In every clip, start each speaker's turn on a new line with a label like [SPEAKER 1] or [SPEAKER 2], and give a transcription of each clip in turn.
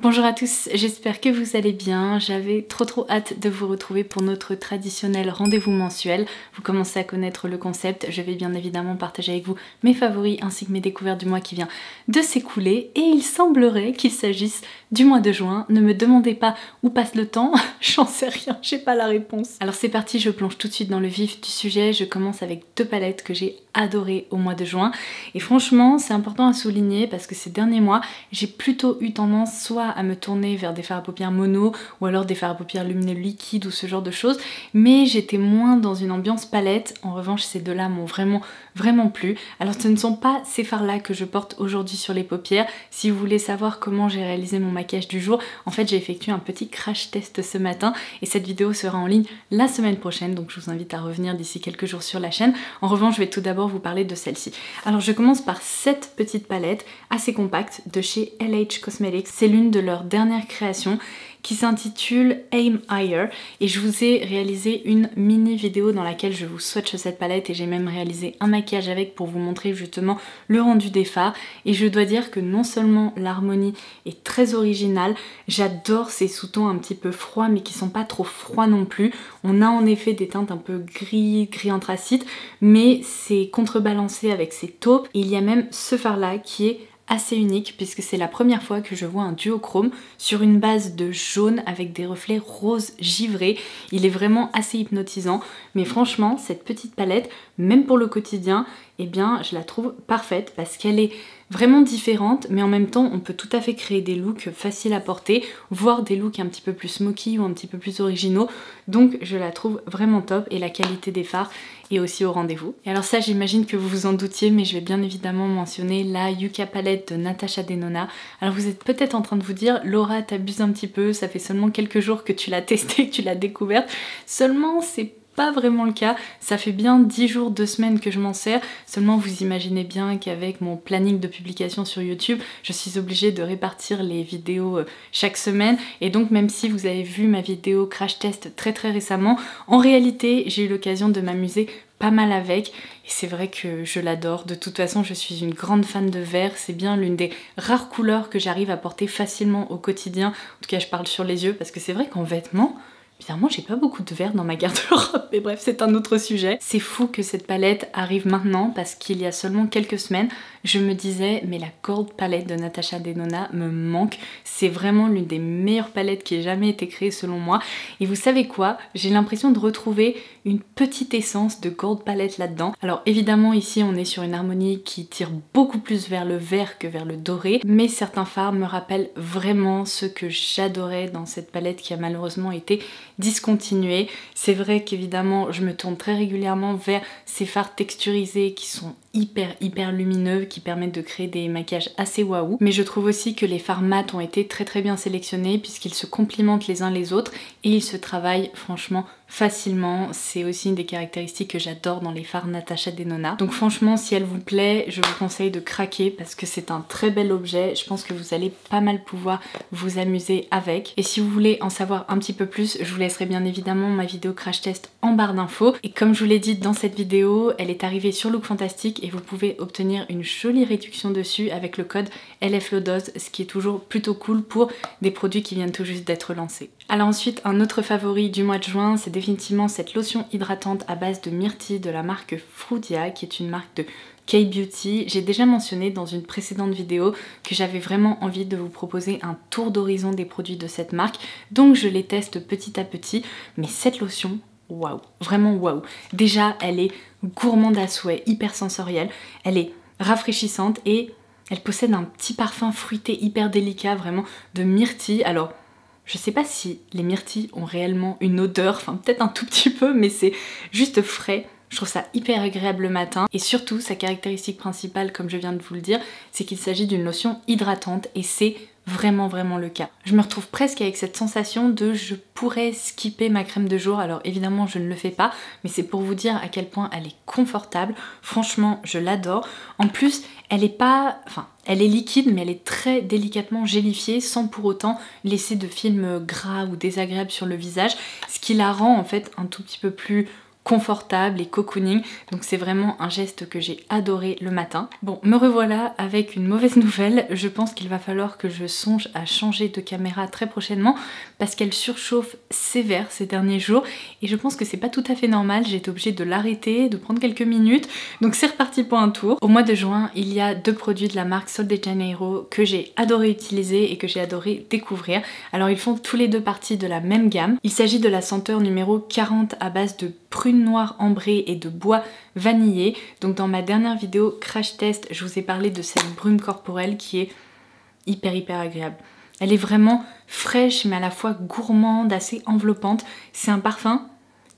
[SPEAKER 1] Bonjour à tous, j'espère que vous allez bien. J'avais trop hâte de vous retrouver pour notre traditionnel rendez-vous mensuel. Vous commencez à connaître le concept, je vais bien évidemment partager avec vous mes favoris ainsi que mes découvertes du mois qui vient de s'écouler. Et il semblerait qu'il s'agisse du mois de juin. Ne me demandez pas où passe le temps, j'en sais rien, j'ai pas la réponse. Alors c'est parti, je plonge tout de suite dans le vif du sujet. Je commence avec deux palettes que j'ai adorées au mois de juin. Et franchement, c'est important à souligner parce que ces derniers mois, j'ai plutôt eu tendance soit à me tourner vers des fards à paupières mono ou alors des fards à paupières lumineux liquides ou ce genre de choses, mais j'étais moins dans une ambiance palette. En revanche, ces deux-là m'ont vraiment plu. Alors ce ne sont pas ces fards-là que je porte aujourd'hui sur les paupières. Si vous voulez savoir comment j'ai réalisé mon maquillage du jour, en fait j'ai effectué un petit crash test ce matin et cette vidéo sera en ligne la semaine prochaine, donc je vous invite à revenir d'ici quelques jours sur la chaîne. En revanche, je vais tout d'abord vous parler de celle-ci. Alors je commence par cette petite palette assez compacte de chez LH Cosmetics. C'est l'une de leurs dernières créations qui s'intitule Aim Higher et je vous ai réalisé une mini vidéo dans laquelle je vous swatch cette palette et j'ai même réalisé un maquillage avec pour vous montrer justement le rendu des fards. Et je dois dire que non seulement l'harmonie est très originale, j'adore ces sous-tons un petit peu froids mais qui sont pas trop froids non plus. On a en effet des teintes un peu gris anthracite, mais c'est contrebalancé avec ces taupes. Et il y a même ce fard là qui est assez unique puisque c'est la première fois que je vois un duochrome sur une base de jaune avec des reflets rose givrés. Il est vraiment assez hypnotisant, mais franchement cette petite palette, même pour le quotidien, eh bien je la trouve parfaite parce qu'elle est vraiment différente, mais en même temps on peut tout à fait créer des looks faciles à porter, voire des looks un petit peu plus smoky ou un petit peu plus originaux. Donc je la trouve vraiment top et la qualité des fards est aussi au rendez-vous. Et alors ça, j'imagine que vous vous en doutiez, mais je vais bien évidemment mentionner la Yucca Palette de Natasha Denona. Alors vous êtes peut-être en train de vous dire, Laura t'abuses un petit peu, ça fait seulement quelques jours que tu l'as testée, que tu l'as découverte. Seulement c'est pas vraiment le cas, ça fait bien 10 jours, 2 semaines que je m'en sers, seulement vous imaginez bien qu'avec mon planning de publication sur YouTube, je suis obligée de répartir les vidéos chaque semaine, et donc même si vous avez vu ma vidéo crash test très récemment, en réalité j'ai eu l'occasion de m'amuser pas mal avec, et c'est vrai que je l'adore. De toute façon, je suis une grande fan de vert, c'est bien l'une des rares couleurs que j'arrive à porter facilement au quotidien, en tout cas je parle sur les yeux, parce que c'est vrai qu'en vêtements, bizarrement, j'ai pas beaucoup de vert dans ma garde-robe, mais bref, c'est un autre sujet. C'est fou que cette palette arrive maintenant parce qu'il y a seulement quelques semaines, je me disais, mais la Gold Palette de Natasha Denona me manque. C'est vraiment l'une des meilleures palettes qui ait jamais été créée selon moi. Et vous savez quoi? J'ai l'impression de retrouver une petite essence de Gold Palette là-dedans. Alors évidemment, ici, on est sur une harmonie qui tire beaucoup plus vers le vert que vers le doré, mais certains fards me rappellent vraiment ce que j'adorais dans cette palette qui a malheureusement été discontinuée. C'est vrai qu'évidemment je me tourne très régulièrement vers ces fards texturisés qui sont hyper lumineux, qui permettent de créer des maquillages assez waouh, mais je trouve aussi que les fards mat ont été très bien sélectionnés puisqu'ils se complimentent les uns les autres et ils se travaillent franchement facilement. C'est aussi une des caractéristiques que j'adore dans les fards Natasha Denona. Donc franchement, si elle vous plaît, je vous conseille de craquer parce que c'est un très bel objet. Je pense que vous allez pas mal pouvoir vous amuser avec. Et si vous voulez en savoir un petit peu plus, je vous laisserai bien évidemment ma vidéo crash test en barre d'infos. Et comme je vous l'ai dit dans cette vidéo, elle est arrivée sur Look Fantastic et vous pouvez obtenir une jolie réduction dessus avec le code LFLODOZ, ce qui est toujours plutôt cool pour des produits qui viennent tout juste d'être lancés. Alors ensuite, un autre favori du mois de juin, c'est définitivement cette lotion hydratante à base de myrtille de la marque Frudia, qui est une marque de K-Beauty. J'ai déjà mentionné dans une précédente vidéo que j'avais vraiment envie de vous proposer un tour d'horizon des produits de cette marque, donc je les teste petit à petit, mais cette lotion, waouh, vraiment waouh. Déjà, elle est gourmande à souhait, hyper sensorielle, elle est rafraîchissante et elle possède un petit parfum fruité hyper délicat, vraiment de myrtille. Alors, je sais pas si les myrtilles ont réellement une odeur, enfin peut-être un tout petit peu, mais c'est juste frais. Je trouve ça hyper agréable le matin et surtout sa caractéristique principale, comme je viens de vous le dire, c'est qu'il s'agit d'une lotion hydratante et c'est vraiment le cas. Je me retrouve presque avec cette sensation de je pourrais skipper ma crème de jour. Alors évidemment je ne le fais pas, mais c'est pour vous dire à quel point elle est confortable. Franchement je l'adore. En plus elle est pas, enfin elle est liquide mais elle est très délicatement gélifiée sans pour autant laisser de film gras ou désagréable sur le visage, ce qui la rend en fait un tout petit peu plus confortable et cocooning, donc c'est vraiment un geste que j'ai adoré le matin. Bon, me revoilà avec une mauvaise nouvelle, je pense qu'il va falloir que je songe à changer de caméra très prochainement parce qu'elle surchauffe sévère ces derniers jours et je pense que c'est pas tout à fait normal, j'ai été obligée de l'arrêter, de prendre quelques minutes, donc c'est reparti pour un tour. Au mois de juin, il y a 2 produits de la marque Sol de Janeiro que j'ai adoré utiliser et que j'ai adoré découvrir. Alors ils font tous les deux partie de la même gamme. Il s'agit de la senteur numéro 40 à base de prune noire ambrée et de bois vanillé. Donc dans ma dernière vidéo crash test, je vous ai parlé de cette brume corporelle qui est hyper agréable. Elle est vraiment fraîche mais à la fois gourmande, assez enveloppante. C'est un parfum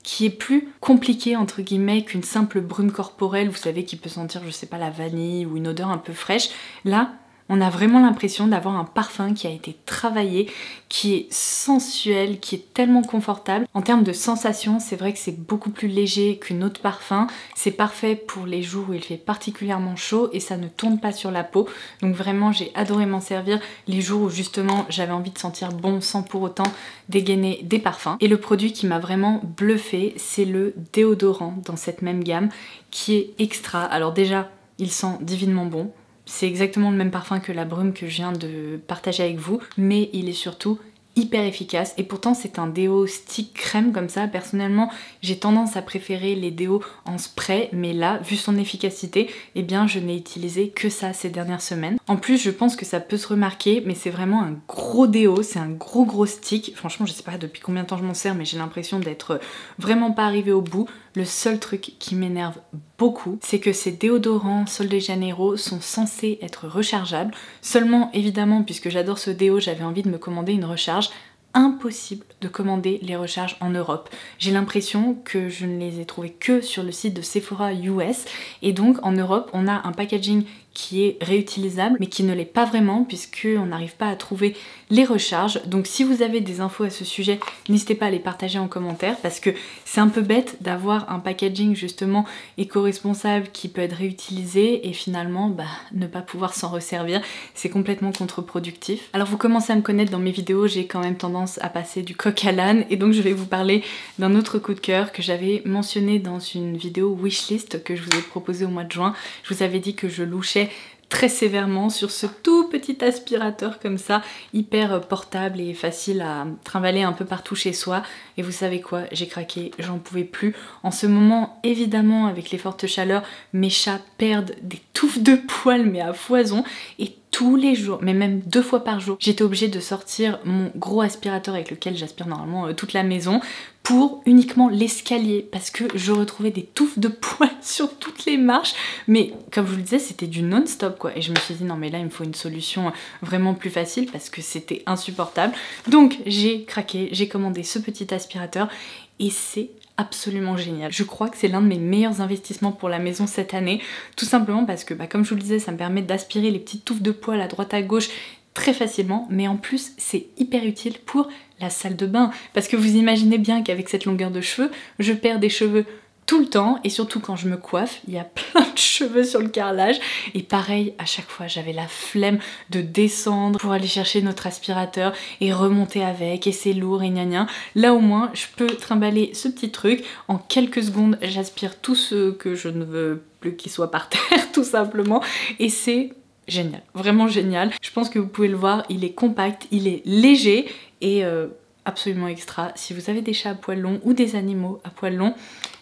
[SPEAKER 1] qui est plus compliqué entre guillemets qu'une simple brume corporelle, vous savez, qui peut sentir, je sais pas, la vanille ou une odeur un peu fraîche. Là, on a vraiment l'impression d'avoir un parfum qui a été travaillé, qui est sensuel, qui est tellement confortable. En termes de sensation, c'est vrai que c'est beaucoup plus léger qu'une autre parfum. C'est parfait pour les jours où il fait particulièrement chaud et ça ne tourne pas sur la peau. Donc vraiment, j'ai adoré m'en servir les jours où justement j'avais envie de sentir bon sans pour autant dégainer des parfums. Et le produit qui m'a vraiment bluffé, c'est le déodorant dans cette même gamme qui est extra. Alors déjà, il sent divinement bon. C'est exactement le même parfum que la brume que je viens de partager avec vous, mais il est surtout hyper efficace et pourtant c'est un déo stick crème comme ça. Personnellement j'ai tendance à préférer les déos en spray, mais là vu son efficacité, eh bien je n'ai utilisé que ça ces dernières semaines. En plus je pense que ça peut se remarquer, mais c'est vraiment un gros déo, c'est un gros stick. Franchement je sais pas depuis combien de temps je m'en sers, mais j'ai l'impression d'être vraiment pas arrivée au bout. Le seul truc qui m'énerve beaucoup, c'est que ces déodorants Sol de Janeiro sont censés être rechargeables. Seulement évidemment, puisque j'adore ce déo, j'avais envie de me commander une recharge. Impossible de commander les recharges en Europe. J'ai l'impression que je ne les ai trouvées que sur le site de Sephora US et donc en Europe on a un packaging qui est réutilisable mais qui ne l'est pas vraiment puisqu'on n'arrive pas à trouver les recharges. Donc si vous avez des infos à ce sujet, n'hésitez pas à les partager en commentaire parce que c'est un peu bête d'avoir un packaging justement éco-responsable qui peut être réutilisé et finalement ne pas pouvoir s'en resservir. C'est complètement contre-productif. Alors vous commencez à me connaître dans mes vidéos, j'ai quand même tendance à passer du coq à l'âne et donc je vais vous parler d'un autre coup de cœur que j'avais mentionné dans une vidéo wishlist que je vous ai proposée au mois de juin. Je vous avais dit que je louchais très sévèrement sur ce tout petit aspirateur comme ça, hyper portable et facile à trimballer un peu partout chez soi. Et vous savez quoi, j'ai craqué, j'en pouvais plus. En ce moment, évidemment, avec les fortes chaleurs, mes chats perdent des touffes de poils mais à foison et tous les jours, mais même 2 fois par jour, j'étais obligée de sortir mon gros aspirateur avec lequel j'aspire normalement toute la maison pour uniquement l'escalier parce que je retrouvais des touffes de poils sur toutes les marches. Mais comme je vous le disais, c'était du non-stop quoi. Et je me suis dit non mais là il me faut une solution vraiment plus facile parce que c'était insupportable. Donc j'ai craqué, j'ai commandé ce petit aspirateur et c'est absolument génial. Je crois que c'est l'un de mes meilleurs investissements pour la maison cette année, tout simplement parce que comme je vous le disais, ça me permet d'aspirer les petites touffes de poils à droite à gauche très facilement, mais en plus c'est hyper utile pour la salle de bain parce que vous imaginez bien qu'avec cette longueur de cheveux, je perds des cheveux tout le temps et surtout quand je me coiffe, il y a plein de cheveux sur le carrelage et pareil à chaque fois j'avais la flemme de descendre pour aller chercher notre aspirateur et remonter avec et c'est lourd et gna gna. Là au moins je peux trimballer ce petit truc, en quelques secondes j'aspire tout ce que je ne veux plus qu'il soit par terre tout simplement et c'est génial, vraiment génial. Je pense que vous pouvez le voir, il est compact, il est léger et absolument extra. Si vous avez des chats à poils longs ou des animaux à poils longs,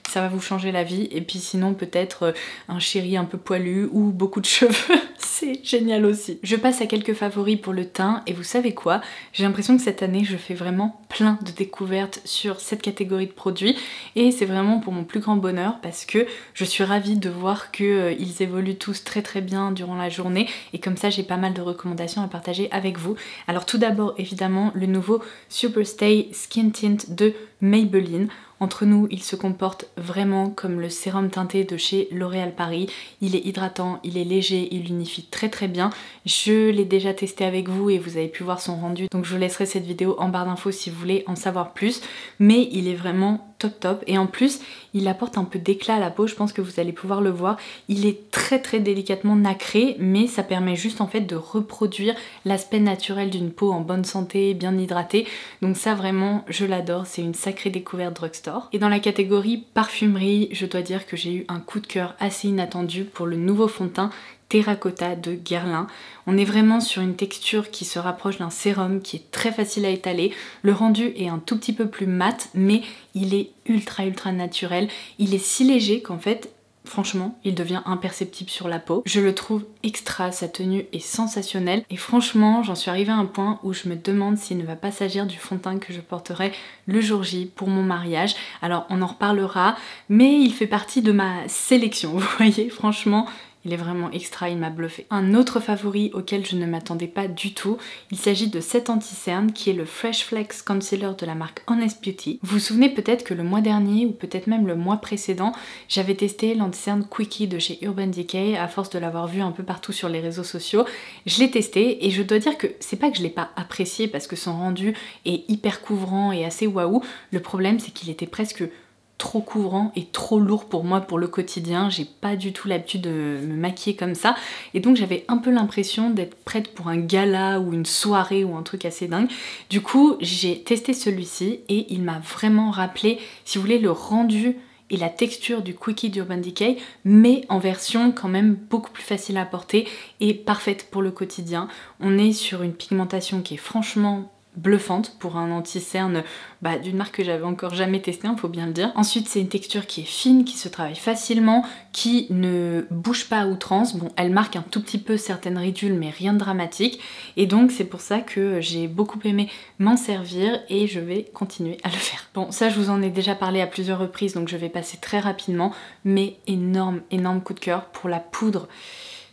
[SPEAKER 1] ça va vous changer la vie. Et puis sinon peut-être un chéri un peu poilu ou beaucoup de cheveux, c'est génial aussi. Je passe à quelques favoris pour le teint et vous savez quoi, j'ai l'impression que cette année je fais vraiment plein de découvertes sur cette catégorie de produits et c'est vraiment pour mon plus grand bonheur parce que je suis ravie de voir qu'ils évoluent tous très bien durant la journée et comme ça j'ai pas mal de recommandations à partager avec vous. Alors tout d'abord évidemment le nouveau Superstay Skin Tint de Maybelline. Entre nous, il se comporte vraiment comme le sérum teinté de chez L'Oréal Paris. Il est hydratant, il est léger, il unifie très bien. Je l'ai déjà testé avec vous et vous avez pu voir son rendu. Donc je vous laisserai cette vidéo en barre d'infos si vous voulez en savoir plus. Mais il est vraiment top et en plus, il apporte un peu d'éclat à la peau, je pense que vous allez pouvoir le voir. Il est très délicatement nacré, mais ça permet juste en fait de reproduire l'aspect naturel d'une peau en bonne santé, bien hydratée. Donc ça vraiment, je l'adore, c'est une sacrée découverte drugstore. Et dans la catégorie parfumerie, je dois dire que j'ai eu un coup de cœur assez inattendu pour le nouveau fond de teint Terracotta de Guerlain. On est vraiment sur une texture qui se rapproche d'un sérum qui est très facile à étaler. Le rendu est un tout petit peu plus mat, mais il est ultra naturel. Il est si léger qu'en fait, franchement, il devient imperceptible sur la peau. Je le trouve extra, sa tenue est sensationnelle. Et franchement, j'en suis arrivée à un point où je me demande s'il ne va pas s'agir du fond de teint que je porterai le jour J pour mon mariage. Alors, on en reparlera, mais il fait partie de ma sélection. Vous voyez, franchement, il est vraiment extra, il m'a bluffé. Un autre favori auquel je ne m'attendais pas du tout, il s'agit de cet anti-cerne qui est le Fresh Flex Concealer de la marque Honest Beauty. Vous vous souvenez peut-être que le mois dernier ou peut-être même le mois précédent, j'avais testé l'anti-cerne Quickie de chez Urban Decay à force de l'avoir vu un peu partout sur les réseaux sociaux. Je l'ai testé et je dois dire que c'est pas que je l'ai pas apprécié parce que son rendu est hyper couvrant et assez waouh. Le problème c'est qu'il était presque trop couvrant et trop lourd pour moi pour le quotidien. J'ai pas du tout l'habitude de me maquiller comme ça et donc j'avais un peu l'impression d'être prête pour un gala ou une soirée ou un truc assez dingue. Du coup j'ai testé celui-ci et il m'a vraiment rappelé, si vous voulez, le rendu et la texture du Quickie d'Urban Decay, mais en version quand même beaucoup plus facile à porter et parfaite pour le quotidien. On est sur une pigmentation qui est franchement bluffante pour un anti-cerne d'une marque que j'avais encore jamais testé, faut bien le dire. Ensuite c'est une texture qui est fine, qui se travaille facilement, qui ne bouge pas à outrance. Bon, elle marque un tout petit peu certaines ridules mais rien de dramatique et donc c'est pour ça que j'ai beaucoup aimé m'en servir et je vais continuer à le faire. Bon, ça je vous en ai déjà parlé à plusieurs reprises donc je vais passer très rapidement, mais énorme coup de cœur pour la poudre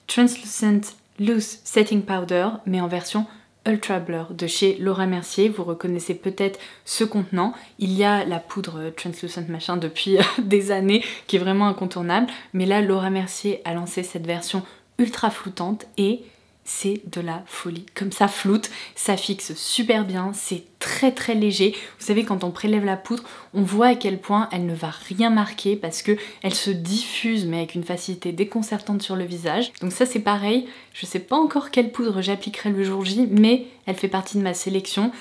[SPEAKER 1] Translucent Loose Setting Powder mais en version Ultra Blur de chez Laura Mercier. Vous reconnaissez peut-être ce contenant. Il y a la poudre Translucent machin depuis des années qui est vraiment incontournable, mais là Laura Mercier a lancé cette version ultra floutante et c'est de la folie. Comme ça floute, ça fixe super bien, c'est très léger. Vous savez, quand on prélève la poudre, on voit à quel point elle ne va rien marquer parce que elle se diffuse mais avec une facilité déconcertante sur le visage. Donc ça c'est pareil, je sais pas encore quelle poudre j'appliquerai le jour J, mais elle fait partie de ma sélection.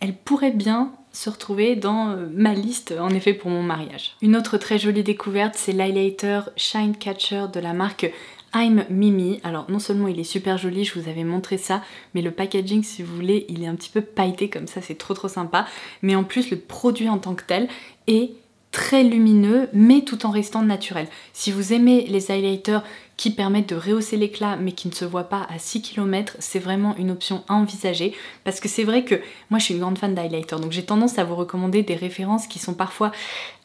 [SPEAKER 1] Elle pourrait bien se retrouver dans ma liste en effet pour mon mariage. Une autre très jolie découverte, c'est l'highlighter Shine Catcher de la marque I'm Mimi. Alors non seulement il est super joli, je vous avais montré ça, mais le packaging si vous voulez il est un petit peu pailleté comme ça, c'est trop sympa. Mais en plus le produit en tant que tel est très lumineux mais tout en restant naturel. Si vous aimez les highlighters qui permettent de rehausser l'éclat mais qui ne se voient pas à 6 km, c'est vraiment une option à envisager parce que c'est vrai que moi je suis une grande fan d'highlighter donc j'ai tendance à vous recommander des références qui sont parfois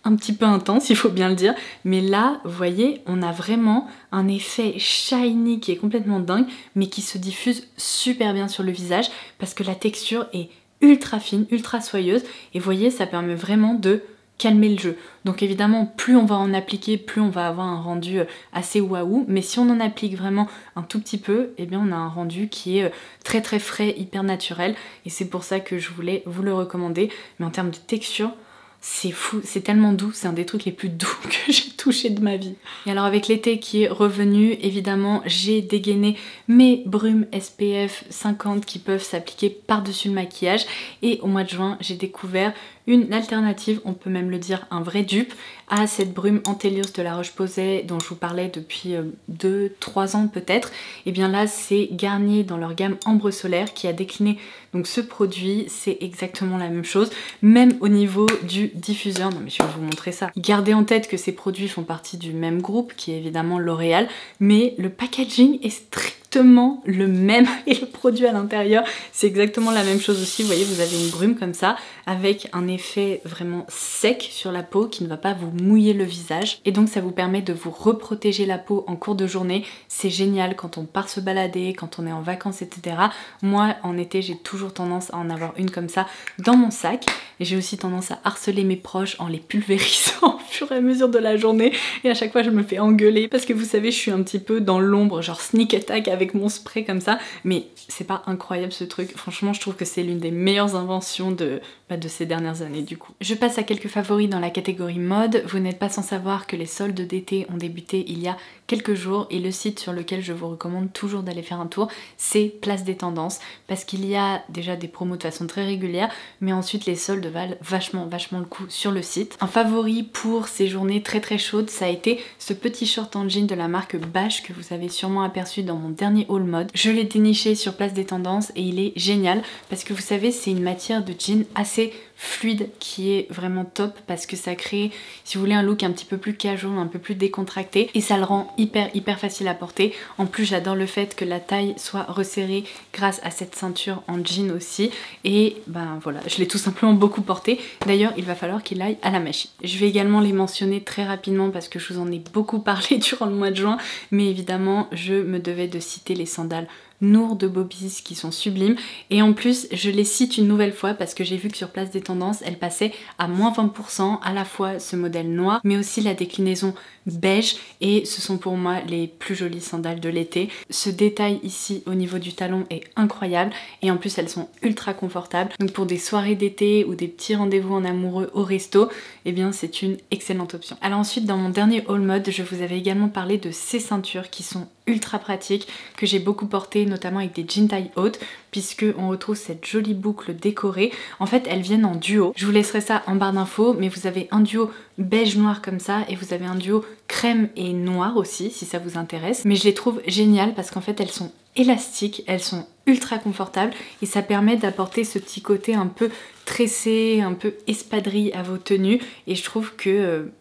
[SPEAKER 1] un petit peu intenses, il faut bien le dire, mais là vous voyez on a vraiment un effet shiny qui est complètement dingue mais qui se diffuse super bien sur le visage parce que la texture est ultra fine, ultra soyeuse et vous voyez ça permet vraiment de calmer le jeu. Donc évidemment plus on va en appliquer, plus on va avoir un rendu assez waouh, mais si on en applique vraiment un tout petit peu, eh bien on a un rendu qui est très frais, hyper naturel et c'est pour ça que je voulais vous le recommander. Mais en termes de texture, c'est fou, c'est tellement doux, c'est un des trucs les plus doux que j'ai touché de ma vie. Et alors avec l'été qui est revenu, évidemment j'ai dégainé mes brumes SPF 50 qui peuvent s'appliquer par-dessus le maquillage et au mois de juin j'ai découvert une alternative, on peut même le dire un vrai dupe, à cette brume Antelios de la Roche-Posay dont je vous parlais depuis 2-3 ans peut-être. Et bien là c'est Garnier dans leur gamme Ambre Solaire qui a décliné donc ce produit, c'est exactement la même chose, même au niveau du diffuseur. Non mais je vais vous montrer ça. Gardez en tête que ces produits font partie du même groupe qui est évidemment L'Oréal, mais le packaging est strictement le même et le produit à l'intérieur c'est exactement la même chose aussi. Vous voyez, vous avez une brume comme ça avec un effet vraiment sec sur la peau qui ne va pas vous mouiller le visage et donc ça vous permet de vous reprotéger la peau en cours de journée. C'est génial quand on part se balader, quand on est en vacances, etc. Moi en été j'ai toujours tendance à en avoir une comme ça dans mon sac et j'ai aussi tendance à harceler mes proches en les pulvérisant au fur et à mesure de la journée journée et à chaque fois je me fais engueuler parce que vous savez je suis un petit peu dans l'ombre, genre sneak attack avec mon spray comme ça, mais c'est pas incroyable ce truc, franchement je trouve que c'est l'une des meilleures inventions de ces dernières années du coup. Je passe à quelques favoris dans la catégorie mode. Vous n'êtes pas sans savoir que les soldes d'été ont débuté il y a quelques jours et le site sur lequel je vous recommande toujours d'aller faire un tour, c'est Place des Tendances, parce qu'il y a déjà des promos de façon très régulière, mais ensuite les soldes valent vachement le coup sur le site. Un favori pour ces journées très chaudes, ça a été ce petit short en jean de la marque Bash que vous avez sûrement aperçu dans mon dernier haul mode. Je l'ai déniché sur Place des Tendances et il est génial parce que vous savez c'est une matière de jean assez fluide qui est vraiment top parce que ça crée, si vous voulez, un look un petit peu plus casual, un peu plus décontracté et ça le rend hyper facile à porter. En plus j'adore le fait que la taille soit resserrée grâce à cette ceinture en jean aussi et ben voilà, je l'ai tout simplement beaucoup porté. D'ailleurs il va falloir qu'il aille à la machine. Je vais également les mentionner très rapidement parce que je vous en ai beaucoup parlé durant le mois de juin, mais évidemment je me devais de citer les sandales Nour de Bobby's qui sont sublimes et en plus je les cite une nouvelle fois parce que j'ai vu que sur Place des Tendances elle passait à moins 20%, à la fois ce modèle noir mais aussi la déclinaison beige et ce sont pour moi les plus jolies sandales de l'été. Ce détail ici au niveau du talon est incroyable et en plus elles sont ultra confortables, donc pour des soirées d'été ou des petits rendez-vous en amoureux au resto, eh bien c'est une excellente option. Alors ensuite dans mon dernier haul mode je vous avais également parlé de ces ceintures qui sont ultra pratiques, que j'ai beaucoup porté notamment avec des jeans taille haute puisque on retrouve cette jolie boucle décorée. En fait elles viennent en duo, je vous laisserai ça en barre d'infos, mais vous avez un duo beige noir comme ça et vous avez un duo crème et noir aussi si ça vous intéresse, mais je les trouve géniales parce qu'en fait elles sont élastiques, elles sont ultra confortables et ça permet d'apporter ce petit côté un peu tressé, un peu espadrille à vos tenues et je trouve que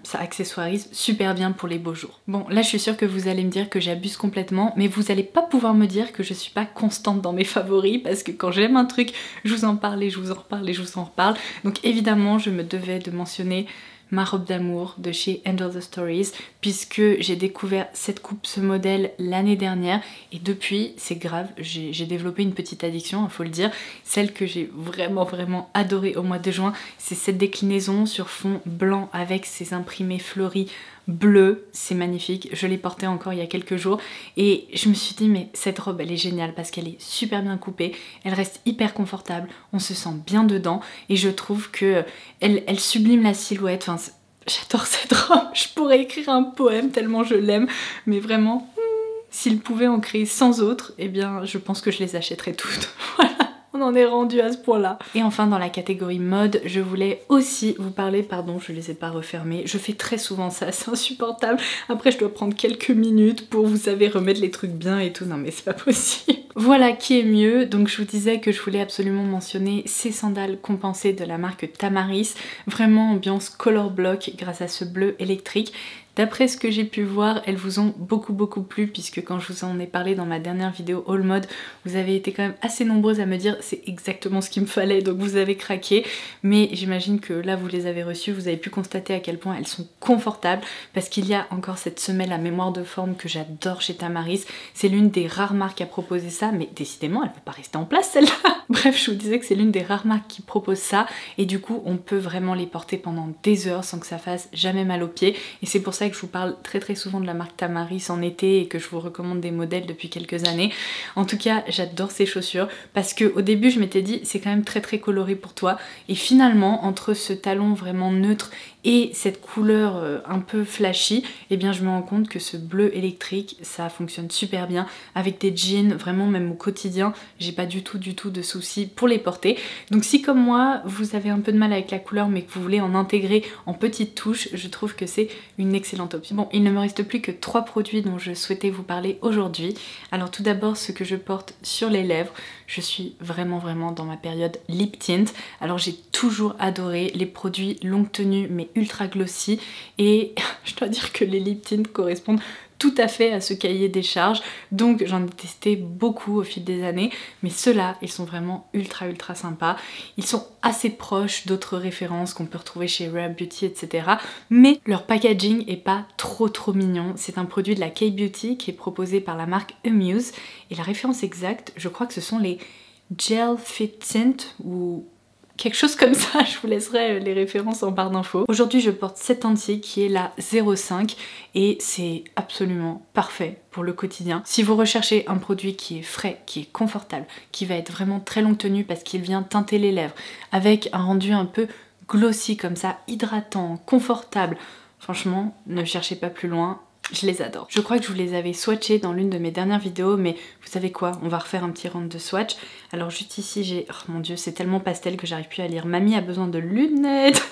[SPEAKER 1] ça accessoirise super bien pour les beaux jours. Bon là je suis sûre que vous allez me dire que j'abuse complètement, mais vous allez pas pouvoir me dire que je suis pas constante dans mes favoris parce que quand j'aime un truc je vous en parle et je vous en reparle et je vous en reparle. Donc évidemment je me devais de mentionner ma robe d'amour de chez End of the Stories puisque j'ai découvert cette coupe, ce modèle l'année dernière et depuis c'est grave, j'ai développé une petite addiction, il faut le dire. Celle que j'ai vraiment adorée au mois de juin, c'est cette déclinaison sur fond blanc avec ces imprimés fleuris bleu, c'est magnifique, je l'ai portée encore il y a quelques jours et je me suis dit mais cette robe elle est géniale parce qu'elle est super bien coupée, elle reste hyper confortable, on se sent bien dedans et je trouve que elle sublime la silhouette, enfin j'adore cette robe, je pourrais écrire un poème tellement je l'aime, mais vraiment s'il pouvait en créer 100 autres, eh bien je pense que je les achèterais toutes. Voilà. On en est rendu à ce point-là. Et enfin dans la catégorie mode, je voulais aussi vous parler, pardon je les ai pas refermés, je fais très souvent ça, c'est insupportable. Après je dois prendre quelques minutes pour vous savez remettre les trucs bien et tout, non mais c'est pas possible. Voilà qui est mieux, donc je vous disais que je voulais absolument mentionner ces sandales compensées de la marque Tamaris, vraiment ambiance color block grâce à ce bleu électrique. D'après ce que j'ai pu voir, elles vous ont beaucoup plu puisque quand je vous en ai parlé dans ma dernière vidéo haul mode, vous avez été quand même assez nombreuses à me dire c'est exactement ce qu'il me fallait, donc vous avez craqué. Mais j'imagine que là vous les avez reçues, vous avez pu constater à quel point elles sont confortables parce qu'il y a encore cette semelle à mémoire de forme que j'adore chez Tamaris. C'est l'une des rares marques à proposer ça, mais décidément elle ne peut pas rester en place celle-là. Bref, je vous disais que c'est l'une des rares marques qui propose ça et du coup on peut vraiment les porter pendant des heures sans que ça fasse jamais mal aux pieds et c'est pour ça que je vous parle très souvent de la marque Tamaris en été et que je vous recommande des modèles depuis quelques années. En tout cas j'adore ces chaussures parce que au début je m'étais dit c'est quand même très coloré pour toi et finalement entre ce talon vraiment neutre et cette couleur un peu flashy, eh bien je me rends compte que ce bleu électrique ça fonctionne super bien avec des jeans, vraiment même au quotidien j'ai pas du tout de soucis pour les porter. Donc si comme moi vous avez un peu de mal avec la couleur mais que vous voulez en intégrer en petites touches, je trouve que c'est une excellente option. Bon, il ne me reste plus que 3 produits dont je souhaitais vous parler aujourd'hui. Alors tout d'abord ce que je porte sur les lèvres, je suis vraiment dans ma période lip tint. Alors j'ai toujours adoré les produits longue tenue mais ultra glossy et je dois dire que les lip tints correspondent tout à fait à ce cahier des charges, donc j'en ai testé beaucoup au fil des années, mais ceux-là ils sont vraiment ultra sympas. Ils sont assez proches d'autres références qu'on peut retrouver chez Rare Beauty etc, mais leur packaging est pas trop mignon. C'est un produit de la K-Beauty qui est proposé par la marque Amuse et la référence exacte je crois que ce sont les Gel Fit Tint ou quelque chose comme ça, je vous laisserai les références en barre d'infos. Aujourd'hui je porte cette teinte-ci qui est la 05 et c'est absolument parfait pour le quotidien. Si vous recherchez un produit qui est frais, qui est confortable, qui va être vraiment très longue tenue parce qu'il vient teinter les lèvres, avec un rendu un peu glossy comme ça, hydratant, confortable, franchement ne cherchez pas plus loin. Je les adore. Je crois que je vous les avais swatchés dans l'une de mes dernières vidéos, mais vous savez quoi, on va refaire un petit round de swatch. Alors juste ici j'ai, oh mon dieu, c'est tellement pastel que j'arrive plus à lire. Mamie a besoin de lunettes.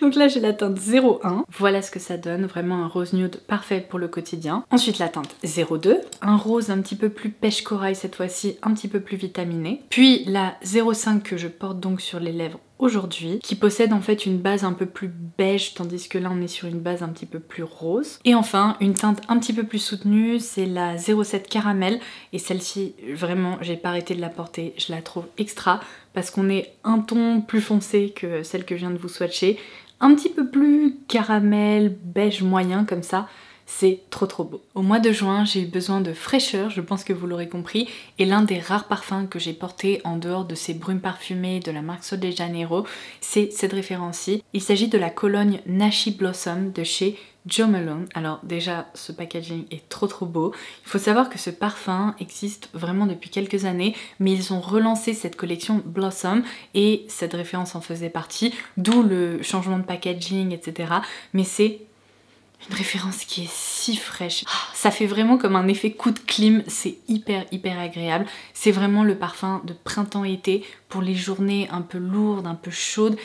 [SPEAKER 1] Donc là j'ai la teinte 01. Voilà ce que ça donne, vraiment un rose nude parfait pour le quotidien. Ensuite la teinte 02, un rose un petit peu plus pêche corail cette fois-ci, un petit peu plus vitaminé. Puis la 05 que je porte donc sur les lèvres aujourd'hui, qui possède en fait une base un peu plus beige, tandis que là on est sur une base un petit peu plus rose. Et enfin une teinte un petit peu plus soutenue, c'est la 07 caramel, et celle-ci vraiment j'ai pas arrêté de la porter, je la trouve extra parce qu'on est un ton plus foncé que celle que je viens de vous swatcher, un petit peu plus caramel, beige moyen comme ça. C'est trop beau. Au mois de juin, j'ai eu besoin de fraîcheur, je pense que vous l'aurez compris, et l'un des rares parfums que j'ai porté en dehors de ces brumes parfumées de la marque Sol de Janeiro, c'est cette référence-ci. Il s'agit de la cologne Nashi Blossom de chez Jo Malone. Alors déjà, ce packaging est trop beau. Il faut savoir que ce parfum existe vraiment depuis quelques années, mais ils ont relancé cette collection Blossom et cette référence en faisait partie, d'où le changement de packaging, etc. Mais c'est une référence qui est si fraîche. Ça fait vraiment comme un effet coup de clim, c'est hyper agréable. C'est vraiment le parfum de printemps-été pour les journées un peu lourdes, un peu chaudes.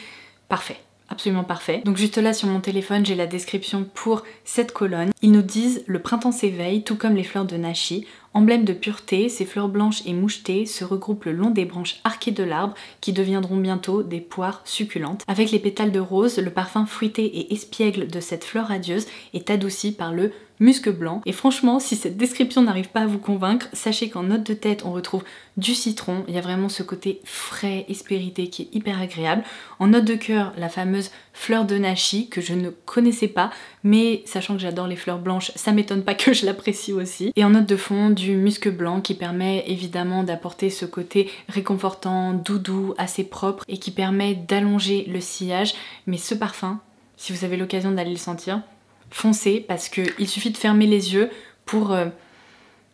[SPEAKER 1] Parfait. Absolument parfait. Donc juste là sur mon téléphone j'ai la description pour cette cologne. Ils nous disent: le printemps s'éveille tout comme les fleurs de Nashi. Emblème de pureté, ces fleurs blanches et mouchetées se regroupent le long des branches arquées de l'arbre qui deviendront bientôt des poires succulentes. Avec les pétales de rose, le parfum fruité et espiègle de cette fleur radieuse est adouci par le musc blanc. Et franchement, si cette description n'arrive pas à vous convaincre, sachez qu'en note de tête on retrouve du citron, il y a vraiment ce côté frais et spirité qui est hyper agréable. En note de cœur, la fameuse fleur de Nashi que je ne connaissais pas, mais sachant que j'adore les fleurs blanches, ça m'étonne pas que je l'apprécie aussi. Et en note de fond, du musc blanc qui permet évidemment d'apporter ce côté réconfortant, doudou, assez propre et qui permet d'allonger le sillage. Mais ce parfum, si vous avez l'occasion d'aller le sentir, foncez parce qu'il suffit de fermer les yeux pour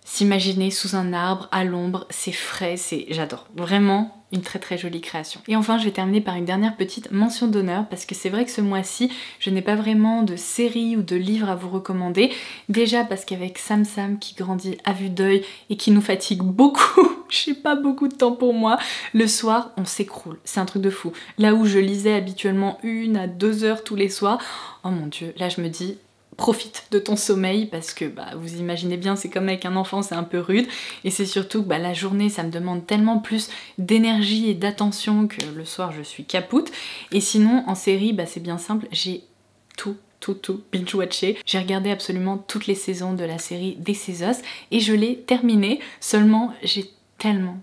[SPEAKER 1] s'imaginer sous un arbre, à l'ombre, c'est frais, j'adore. Vraiment une très jolie création. Et enfin je vais terminer par une dernière petite mention d'honneur parce que c'est vrai que ce mois-ci je n'ai pas vraiment de série ou de livre à vous recommander. Déjà parce qu'avec Sam Sam qui grandit à vue d'œil et qui nous fatigue beaucoup, j'ai pas beaucoup de temps pour moi, le soir on s'écroule, c'est un truc de fou. Là où je lisais habituellement 1 à 2 heures tous les soirs, oh mon dieu, là je me dis profite de ton sommeil parce que vous imaginez bien, c'est comme avec un enfant, c'est un peu rude et c'est surtout que la journée ça me demande tellement plus d'énergie et d'attention que le soir je suis capoute. Et sinon en série c'est bien simple, j'ai tout binge-watché. J'ai regardé absolument toutes les saisons de la série This Is Us et je l'ai terminée, seulement j'ai tellement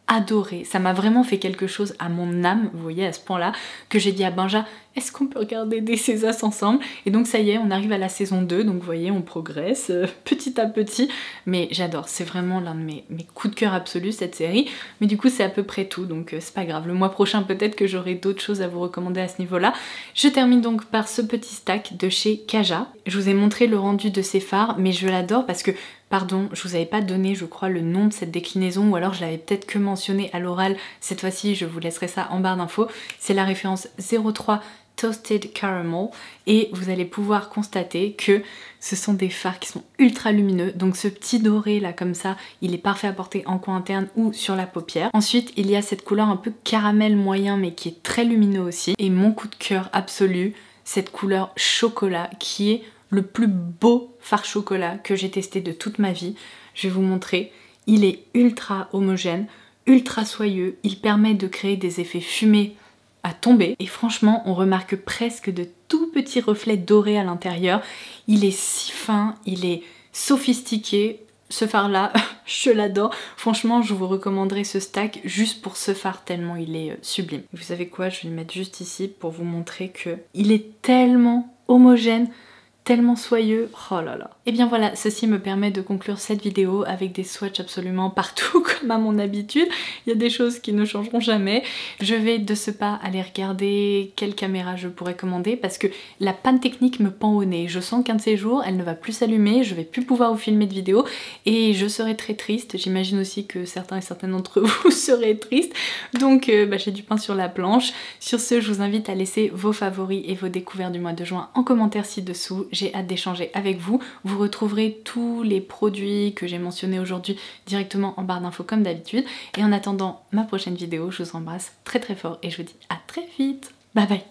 [SPEAKER 1] adoré. Ça m'a vraiment fait quelque chose à mon âme, vous voyez, à ce point-là, que j'ai dit à Benja, est-ce qu'on peut regarder This Is Us ensemble? Et donc ça y est, on arrive à la saison 2, donc vous voyez, on progresse petit à petit, mais j'adore, c'est vraiment l'un de mes coups de cœur absolus cette série, mais du coup c'est à peu près tout, donc c'est pas grave, le mois prochain peut-être que j'aurai d'autres choses à vous recommander à ce niveau-là. Je termine donc par ce petit stack de chez Kaja. Je vous ai montré le rendu de ces fards, mais je l'adore parce que pardon, je vous avais pas donné je crois le nom de cette déclinaison ou alors je l'avais peut-être que mentionné à l'oral, cette fois-ci je vous laisserai ça en barre d'infos. C'est la référence 03 Toasted Caramel et vous allez pouvoir constater que ce sont des fards qui sont ultra lumineux, donc ce petit doré là comme ça, il est parfait à porter en coin interne ou sur la paupière. Ensuite il y a cette couleur un peu caramel moyen mais qui est très lumineux aussi et mon coup de cœur absolu, cette couleur chocolat qui est le plus beau fard chocolat que j'ai testé de toute ma vie. Je vais vous montrer, il est ultra homogène, ultra soyeux, il permet de créer des effets fumés à tomber et franchement on remarque presque de tout petits reflets dorés à l'intérieur. Il est si fin, il est sophistiqué. Ce fard là, je l'adore. Franchement je vous recommanderais ce stack juste pour ce fard tellement il est sublime. Vous savez quoi, je vais le mettre juste ici pour vous montrer que il est tellement homogène, tellement soyeux. Oh là là. Et bien voilà, ceci me permet de conclure cette vidéo avec des swatchs absolument partout comme à mon habitude. Il y a des choses qui ne changeront jamais. Je vais de ce pas aller regarder quelle caméra je pourrais commander parce que la panne technique me pend au nez. Je sens qu'un de ces jours, elle ne va plus s'allumer, je vais plus pouvoir vous filmer de vidéo et je serai très triste. J'imagine aussi que certains et certaines d'entre vous serez tristes. Donc j'ai du pain sur la planche. Sur ce, je vous invite à laisser vos favoris et vos découvertes du mois de juin en commentaire ci-dessous. J'ai hâte d'échanger avec vous. Vous retrouverez tous les produits que j'ai mentionnés aujourd'hui directement en barre d'infos comme d'habitude. Et en attendant ma prochaine vidéo, je vous embrasse très très fort et je vous dis à très vite. Bye bye.